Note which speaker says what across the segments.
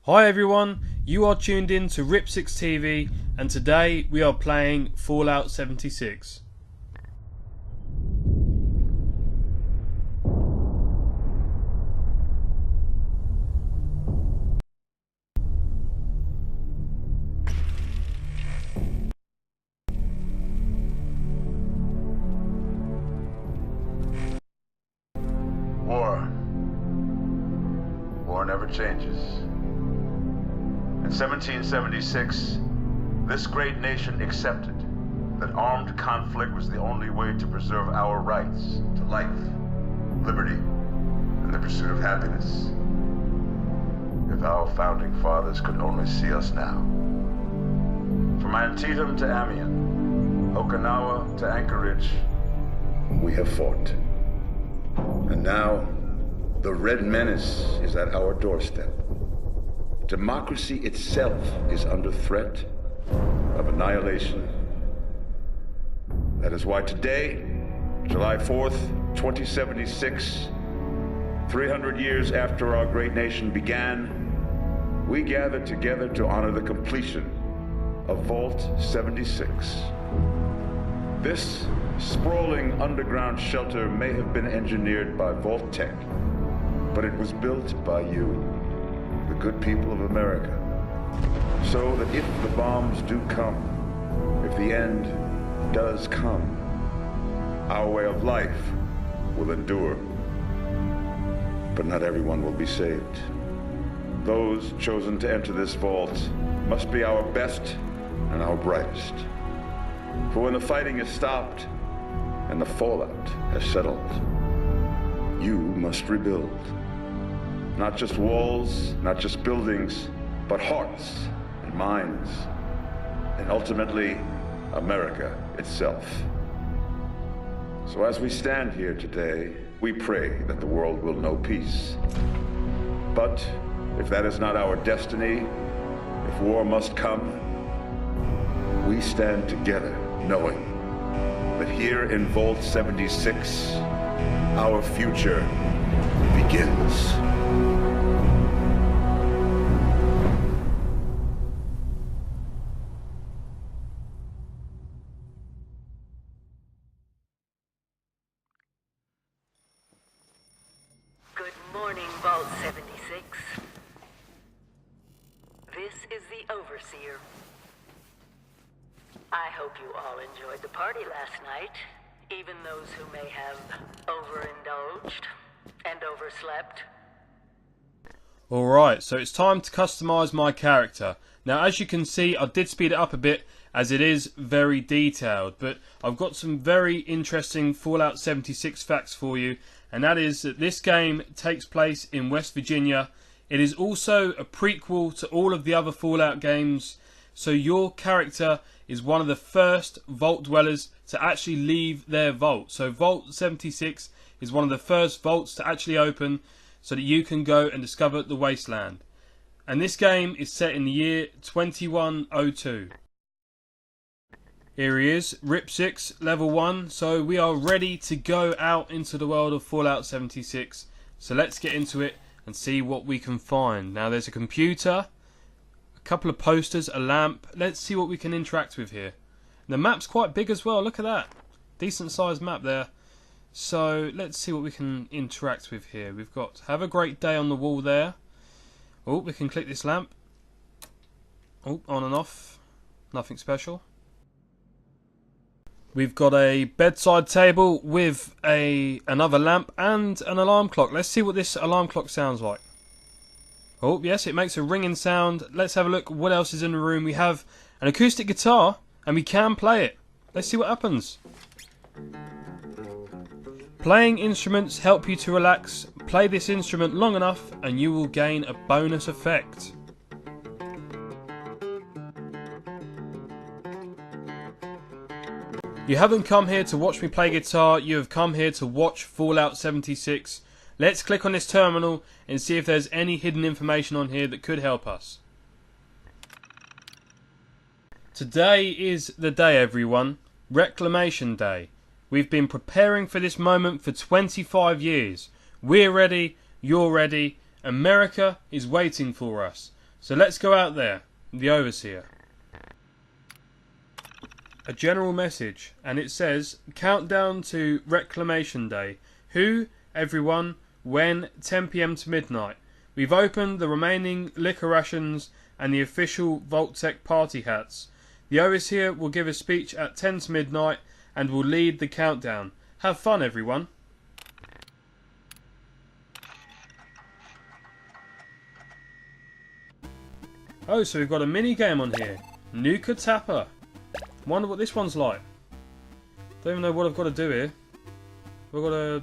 Speaker 1: Hi everyone, you are tuned in to Rip6 TV and today we are playing Fallout 76.
Speaker 2: War never changes. In 1776, this great nation accepted that armed conflict was the only way to preserve our rights to life, liberty, and the pursuit of happiness. If our founding fathers could only see us now. From Antietam to Amiens, Okinawa to Anchorage, we have fought. And now, the Red Menace is at our doorstep. Democracy itself is under threat of annihilation. That is why today, July 4th, 2076, 300 years after our great nation began, we gather together to honor the completion of Vault 76. This sprawling underground shelter may have been engineered by Vault-Tec, but it was built by you, the good people of America, so that if the bombs do come, if the end does come, our way of life will endure. But not everyone will be saved. Those chosen to enter this vault must be our best and our brightest. For when the fighting is stopped and the fallout has settled, you must rebuild. Not just walls, not just buildings, but hearts and minds, and ultimately, America itself. So as we stand here today, we pray that the world will know peace. But if that is not our destiny, if war must come, we stand together knowing that here in Vault 76, our future begins.
Speaker 3: Good morning, Vault 76. This is the Overseer. I hope you all enjoyed the party last night, even those who may have overindulged and overslept.
Speaker 1: Alright, so it's time to customise my character. Now as you can see, I did speed it up a bit as it is very detailed, but I've got some very interesting Fallout 76 facts for you, and that is that this game takes place in West Virginia. It is also a prequel to all of the other Fallout games, so your character is one of the first vault dwellers to actually leave their vault. So Vault 76 is one of the first vaults to actually open so that you can go and discover the Wasteland. And this game is set in the year 2102. Here he is, Rip6, level 1. So we are ready to go out into the world of Fallout 76. So let's get into it and see what we can find. Now there's a computer, a couple of posters, a lamp. Let's see what we can interact with here. The map's quite big as well, look at that. Decent sized map there. So let's see what we can interact with here. We've got have a great day on the wall there. Oh, we can click this lamp. Oh, on and off. Nothing special. We've got a bedside table with another lamp and an alarm clock. Let's see what this alarm clock sounds like. Oh, yes, it makes a ringing sound. Let's have a look what else is in the room. We have an acoustic guitar and we can play it. Let's see what happens. Playing instruments help you to relax. Play this instrument long enough and you will gain a bonus effect. You haven't come here to watch me play guitar, you have come here to watch Fallout 76. Let's click on this terminal and see if there's any hidden information on here that could help us. Today is the day, everyone. Reclamation Day. We've been preparing for this moment for 25 years. We're ready, you're ready, America is waiting for us. So let's go out there. The Overseer. A general message, and it says, countdown to Reclamation Day. Who? Everyone. When? 10 PM to midnight. We've opened the remaining liquor rations and the official Vault-Tec party hats. The Overseer will give a speech at 10 to midnight and will lead the countdown. Have fun, everyone. Oh, so we've got a mini game on here. Nuka Tapper. Wonder what this one's like. Don't even know what I've got to do here. I've got to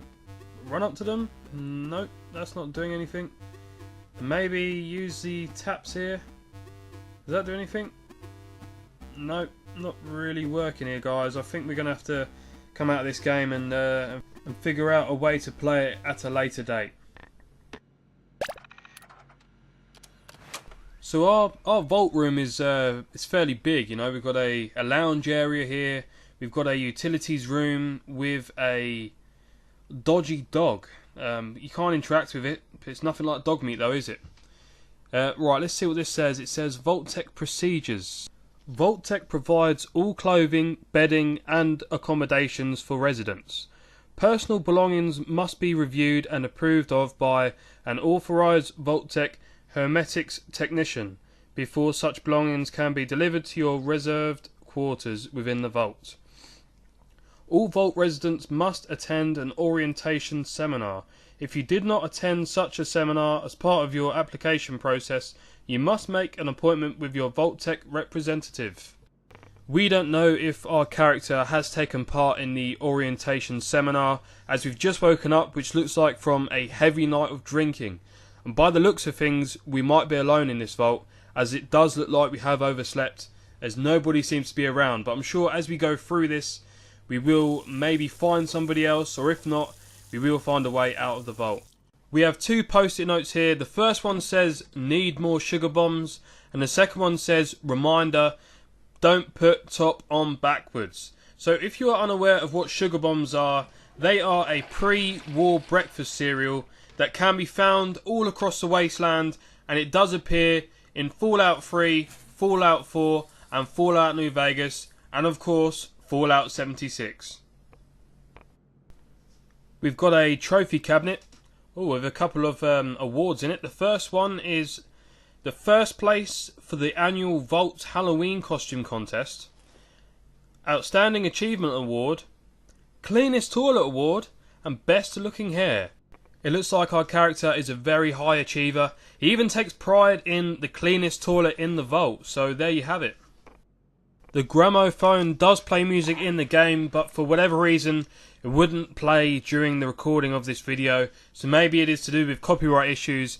Speaker 1: run up to them? Nope, that's not doing anything. Maybe use the taps here. Does that do anything? Nope, not really working here, guys. I think we're going to have to come out of this game and figure out a way to play it at a later date. So our vault room is fairly big, you know. We've got a lounge area here. We've got a utilities room with a dodgy dog. You can't interact with it. It's nothing like dog meat though, is it? Right, let's see what this says. It says Vault-Tec Procedures. Vault-Tec provides all clothing, bedding and accommodations for residents. Personal belongings must be reviewed and approved of by an authorised Vault-Tec hermetics technician before such belongings can be delivered to your reserved quarters within the vault. All vault residents must attend an orientation seminar. If you did not attend such a seminar as part of your application process, you must make an appointment with your Vault-Tec representative. We don't know if our character has taken part in the orientation seminar, as we've just woken up, which looks like from a heavy night of drinking. And by the looks of things, we might be alone in this vault, as it does look like we have overslept, as nobody seems to be around. But I'm sure as we go through this, we will maybe find somebody else, or if not, we will find a way out of the vault. We have two post-it notes here. The first one says, need more sugar bombs, and the second one says, reminder, don't put top on backwards. So if you are unaware of what sugar bombs are, they are a pre-war breakfast cereal that can be found all across the Wasteland, and it does appear in Fallout 3, Fallout 4 and Fallout New Vegas, and of course Fallout 76. We've got a trophy cabinet with a couple of awards in it. The first one is the first place for the annual Vault Halloween costume contest, Outstanding Achievement Award, Cleanest Toilet Award and Best Looking Hair. It looks like our character is a very high achiever. He even takes pride in the cleanest toilet in the vault, so there you have it. The gramophone does play music in the game, but for whatever reason it wouldn't play during the recording of this video, so maybe it is to do with copyright issues.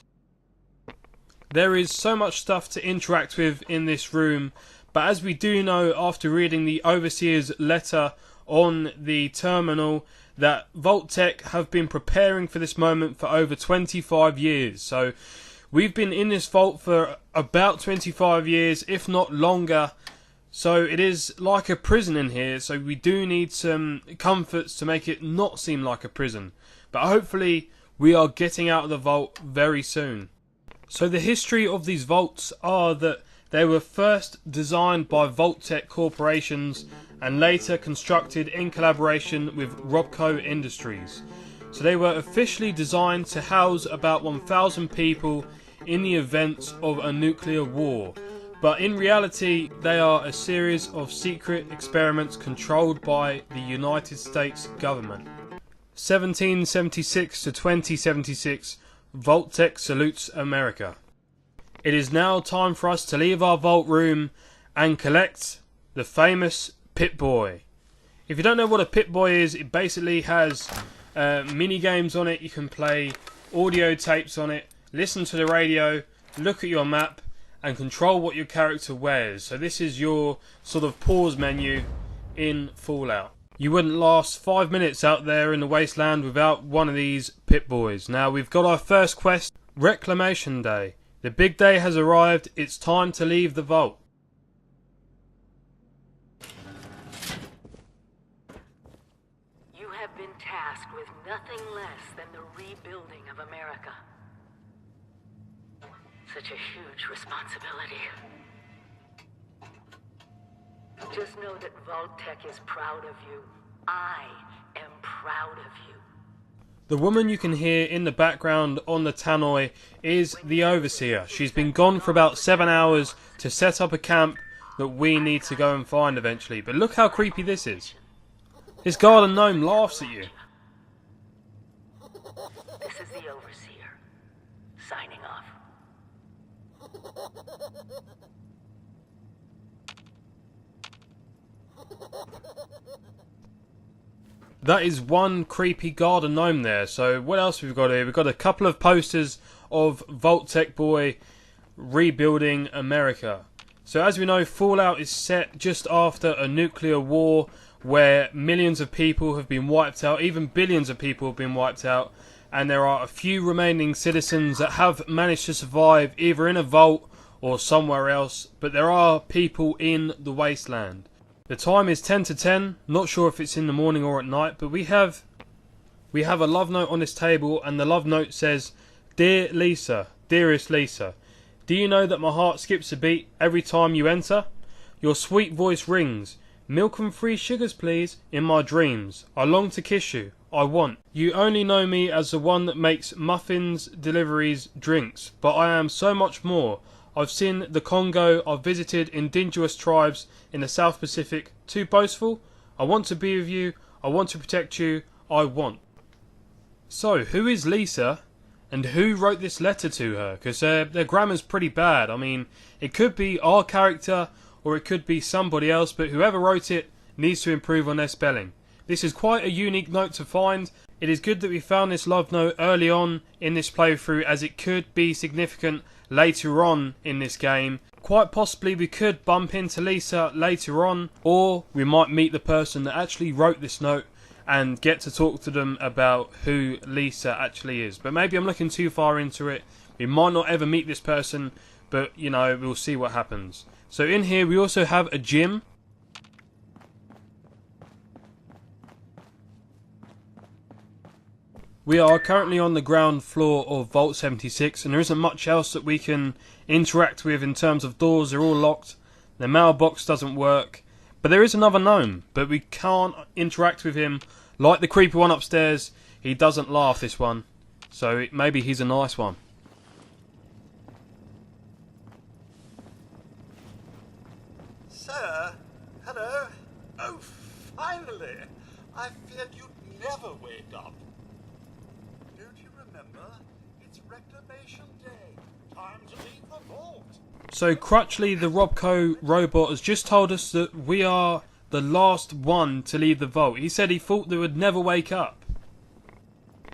Speaker 1: There is so much stuff to interact with in this room, but as we do know after reading the Overseer's letter on the terminal, that Vault-Tec have been preparing for this moment for over 25 years. So we've been in this vault for about 25 years, if not longer. So it is like a prison in here, so we do need some comforts to make it not seem like a prison. But hopefully we are getting out of the vault very soon. So the history of these vaults are that they were first designed by Vault-Tec corporations and later constructed in collaboration with Robco Industries. So they were officially designed to house about 1,000 people in the event of a nuclear war. But in reality, they are a series of secret experiments controlled by the United States government. 1776 to 2076, Vault-Tec salutes America. It is now time for us to leave our vault room and collect the famous Pip-Boy. If you don't know what a Pip-Boy is, it basically has mini games on it. You can play audio tapes on it, listen to the radio, look at your map and control what your character wears. So this is your sort of pause menu in Fallout. You wouldn't last 5 minutes out there in the wasteland without one of these Pip-Boys. Now we've got our first quest, Reclamation Day. The big day has arrived, it's time to leave the vault.
Speaker 3: You have been tasked with nothing less than the rebuilding of America. Such a huge responsibility. Just know that Vault-Tec is proud of you. I am proud of you.
Speaker 1: The woman you can hear in the background on the tannoy is the Overseer. She's been gone for about 7 hours to set up a camp that we need to go and find eventually. But look how creepy this is. This garden gnome laughs at you.
Speaker 3: This is the Overseer, signing off.
Speaker 1: That is one creepy garden gnome there. So what else we've got here? We've got a couple of posters of Vault-Tec Boy rebuilding America. So as we know, Fallout is set just after a nuclear war where millions of people have been wiped out, even billions of people have been wiped out, and there are a few remaining citizens that have managed to survive either in a vault or somewhere else, but there are people in the wasteland. The time is 10 to 10, not sure if it's in the morning or at night, but we have a love note on this table, and the love note says, "Dear Lisa, dearest Lisa, do you know that my heart skips a beat every time you enter? Your sweet voice rings. Milk and free sugars please, in my dreams. I long to kiss you, I want. You only know me as the one that makes muffins, deliveries, drinks, but I am so much more. I've seen the Congo, I've visited indigenous tribes in the South Pacific. Too boastful? I want to be with you, I want to protect you, I want." So, who is Lisa, and who wrote this letter to her? Because their grammar's pretty bad. I mean, it could be our character, or it could be somebody else, but whoever wrote it needs to improve on their spelling. This is quite a unique note to find. It is good that we found this love note early on in this playthrough, as it could be significant later on in this game. Quite possibly we could bump into Lisa later on, or we might meet the person that actually wrote this note and get to talk to them about who Lisa actually is. But maybe I'm looking too far into it. We might not ever meet this person, but you know, we'll see what happens. So in here we also have a gym. We are currently on the ground floor of Vault 76, and there isn't much else that we can interact with in terms of doors. They're all locked. The mailbox doesn't work. But there is another gnome, but we can't interact with him like the creepy one upstairs. He doesn't laugh, this one. So maybe he's a nice one.
Speaker 4: Sir? Hello? Oh, finally! I feared you'd never wake up. Don't you remember? It's Reclamation Day. Time to leave the vault.
Speaker 1: So Crutchley the Robco robot has just told us that we are the last one to leave the vault. He said he thought they would never wake up.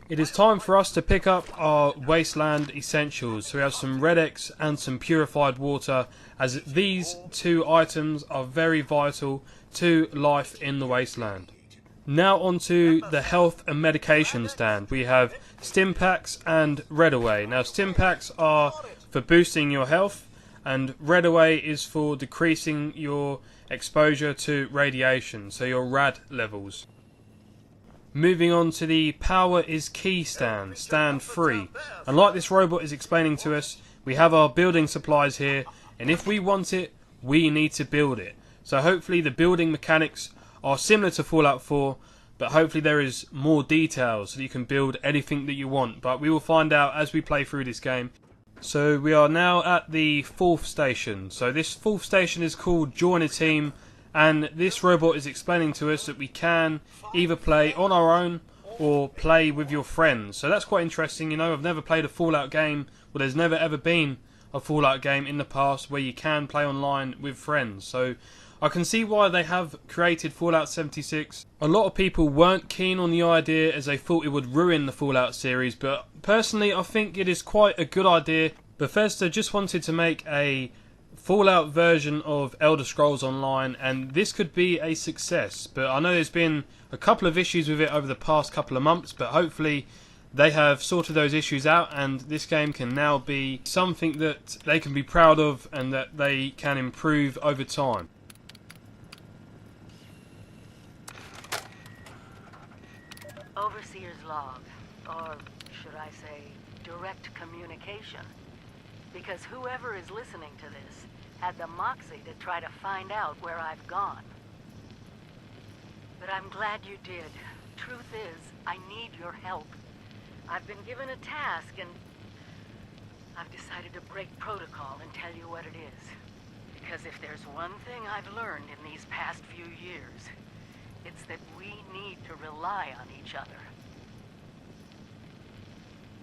Speaker 1: It is time for us to pick up our Wasteland Essentials. So we have some Red X and some purified water, as these two items are very vital to life in the wasteland. Now onto the health and medication stand. We have stim packs and Redaway. Now stim packs are for boosting your health, and Redaway is for decreasing your exposure to radiation, so your rad levels. Moving on to the power is key stand, stand 3. And like this robot is explaining to us, we have our building supplies here, and if we want it, we need to build it. So hopefully the building mechanics are similar to Fallout 4, but hopefully there is more details so that you can build anything that you want. But we will find out as we play through this game. So we are now at the 4th station. So this 4th station is called Join a Team, and this robot is explaining to us that we can either play on our own or play with your friends. So that's quite interesting. You know, I've never played a Fallout game, well, there's never ever been a Fallout game in the past where you can play online with friends. So I can see why they have created Fallout 76. A lot of people weren't keen on the idea as they thought it would ruin the Fallout series, but personally I think it is quite a good idea. Bethesda just wanted to make a Fallout version of Elder Scrolls Online, and this could be a success. But I know there's been a couple of issues with it over the past couple of months, but hopefully they have sorted those issues out, and this game can now be something that they can be proud of and that they can improve over time.
Speaker 3: Overseer's log, or should I say, direct communication. because whoever is listening to this had the moxie to try to find out where I've gone. But I'm glad you did. Truth is, I need your help. I've been given a task and I've decided to break protocol and tell you what it is. Because if there's one thing I've learned in these past few years, it's that we need to rely on each other.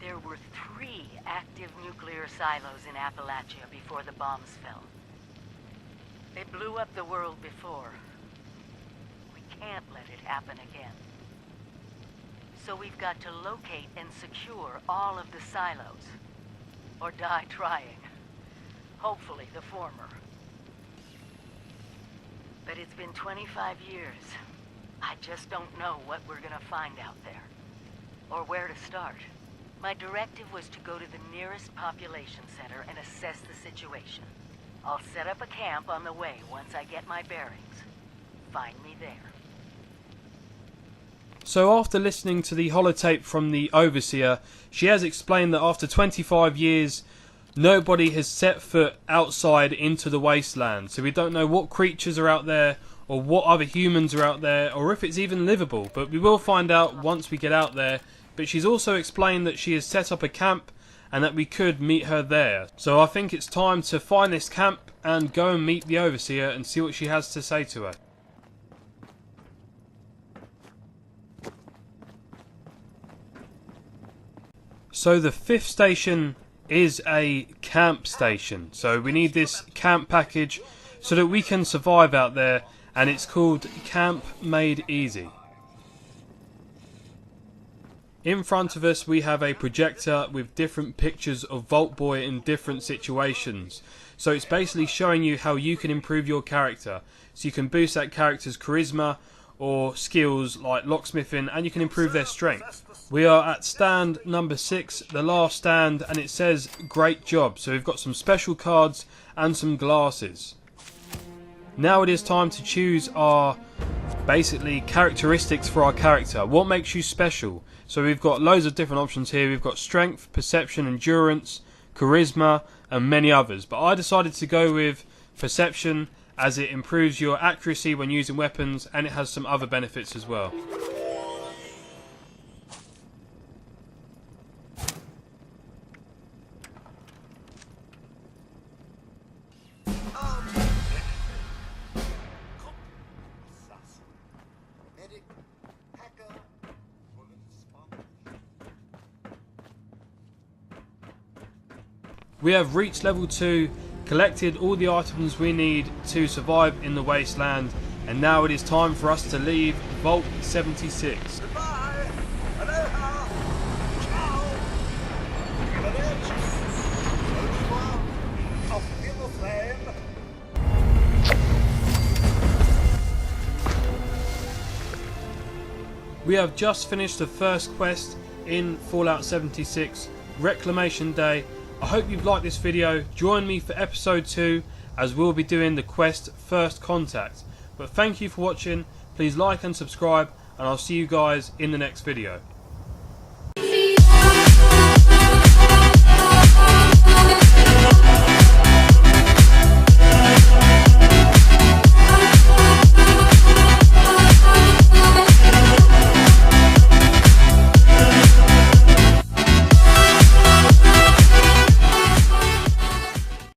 Speaker 3: There were 3 active nuclear silos in Appalachia before the bombs fell. They blew up the world before. We can't let it happen again. So we've got to locate and secure all of the silos. Or die trying. Hopefully the former. But it's been 25 years. I just don't know what we're gonna find out there. Or where to start. My directive was to go to the nearest population center and assess the situation. I'll set up a camp on the way once I get my bearings. Find me there.
Speaker 1: So after listening to the holotape from the Overseer, she has explained that after 25 years, nobody has set foot outside into the wasteland. So we don't know what creatures are out there, or what other humans are out there, or if it's even livable. But we will find out once we get out there. But she's also explained that she has set up a camp and that we could meet her there. So I think it's time to find this camp and go and meet the Overseer and see what she has to say to her. So the 5th station is a camp station. So we need this camp package so that we can survive out there, and it's called Camp Made Easy. In front of us we have a projector with different pictures of Vault Boy in different situations. So it's basically showing you how you can improve your character. So you can boost that character's charisma or skills like locksmithing, and you can improve their strength. We are at stand number 6, the last stand, and it says great job. So we've got some special cards and some glasses. Now it is time to choose our basically characteristics for our character. What makes you special? So we've got loads of different options here. We've got strength, perception, endurance, charisma, and many others. But I decided to go with perception, as it improves your accuracy when using weapons, and it has some other benefits as well. We have reached level 2, collected all the items we need to survive in the wasteland, and now it is time for us to leave Vault 76.
Speaker 4: Goodbye! Aloha! Ciao! Arrivederci! Au revoir! Auf Wiedersehen!
Speaker 1: We have just finished the first quest in Fallout 76, Reclamation Day. I hope you've liked this video. Join me for episode 2, as we'll be doing the quest First Contact. But thank you for watching. Please like and subscribe, and I'll see you guys in the next video.